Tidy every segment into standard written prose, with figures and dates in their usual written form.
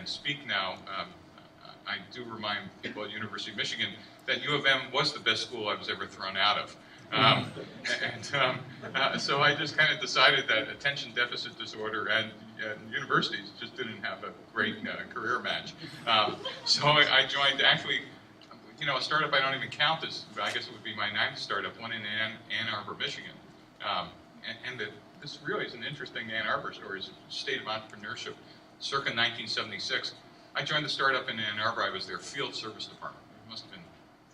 and speak now, I do remind people at University of Michigan that U of M was the best school I was ever thrown out of. So I just kind of decided that attention deficit disorder and universities just didn't have a great career match. So I joined, actually, a startup I don't even count as, I guess it would be my 9th startup, one in Ann Arbor, Michigan. This really is an interesting Ann Arbor story. It's a state of entrepreneurship, circa 1976. I joined the startup in Ann Arbor. I was their field service department. It must have been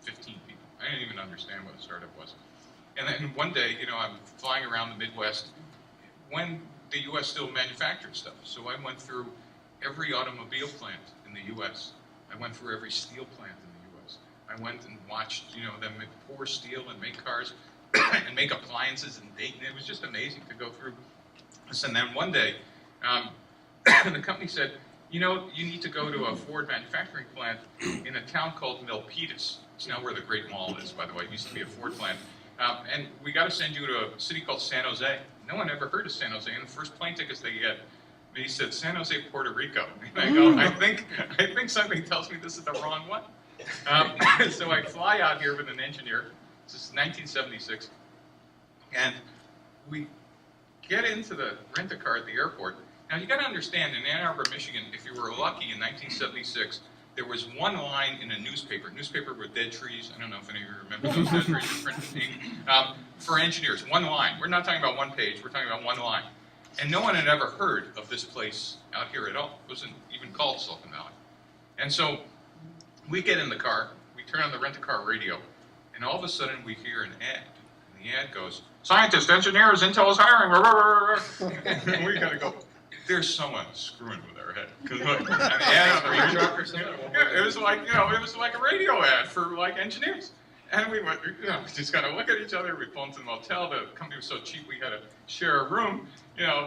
15 people. I didn't even understand what a startup was. And then one day, I'm flying around the Midwest when the U.S. still manufactured stuff. So I went through every automobile plant in the U.S. I went through every steel plant in the U.S. I went and watched, them pour steel and make cars and make appliances in Dayton. It was just amazing to go through this. And then one day, the company said, you need to go to a Ford manufacturing plant in a town called Milpitas. It's now where the Great Mall is, by the way. It used to be a Ford plant. And we got to send you to a city called San Jose. No one ever heard of San Jose. And the first plane tickets they get, he said, San Jose, Puerto Rico. And I go, I think something tells me this is the wrong one. So I fly out here with an engineer. This is 1976. And we get into the rent-a-car at the airport. Now, you got to understand, in Ann Arbor, Michigan, if you were lucky in 1976, there was one line in a newspaper with dead trees. I don't know if any of you remember those dead trees printed for engineers. One line. We're not talking about one page. We're talking about one line. And no one had ever heard of this place out here at all. It wasn't even called Silicon Valley. And so we get in the car. We turn on the rent-a-car radio. And all of a sudden, we hear an ad. And the ad goes, "Scientists, engineers, Intel is hiring." And we got to go, there's someone screwing with our head. Because an ad on the radio, it was like a radio ad for engineers. And we went, just kind of look at each other. We pulled into the motel. The company was so cheap we had to share a room.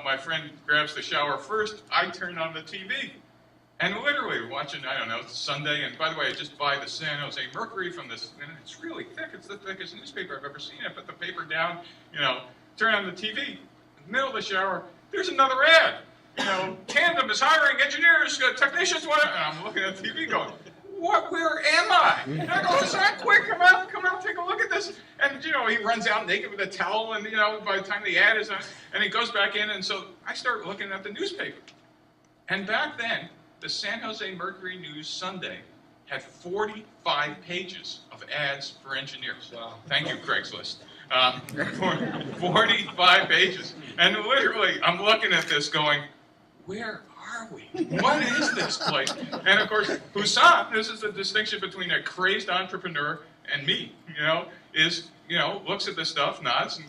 My friend grabs the shower first. I turn on the TV. And literally we're watching, I don't know, it's Sunday. And by the way, I just buy the San Jose Mercury from this, and it's really thick. It's the thickest newspaper I've ever seen. I put the paper down, turn on the TV. In the middle of the shower, there's another ad. Tandem is hiring engineers, technicians, whatever. And I'm looking at the TV going, what, where am I? And I go, son, quick, come out, take a look at this. And, he runs out naked with a towel, and, by the time the ad is on, and he goes back in, and so I start looking at the newspaper. And back then, the San Jose Mercury News Sunday had 45 pages of ads for engineers. Wow. Thank you, Craigslist. 45 pages. And literally, I'm looking at this going, where are we? What is this place? And of course, Hussam, this is the distinction between a crazed entrepreneur and me, looks at this stuff, nods, and,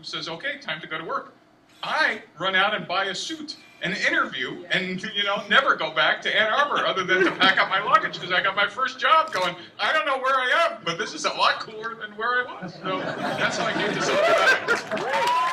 says, okay, time to go to work. I run out and buy a suit, an interview, and, never go back to Ann Arbor other than to pack up my luggage because I got my first job going, I don't know where I am, but this is a lot cooler than where I was. So that's how I came to Silicon Valley.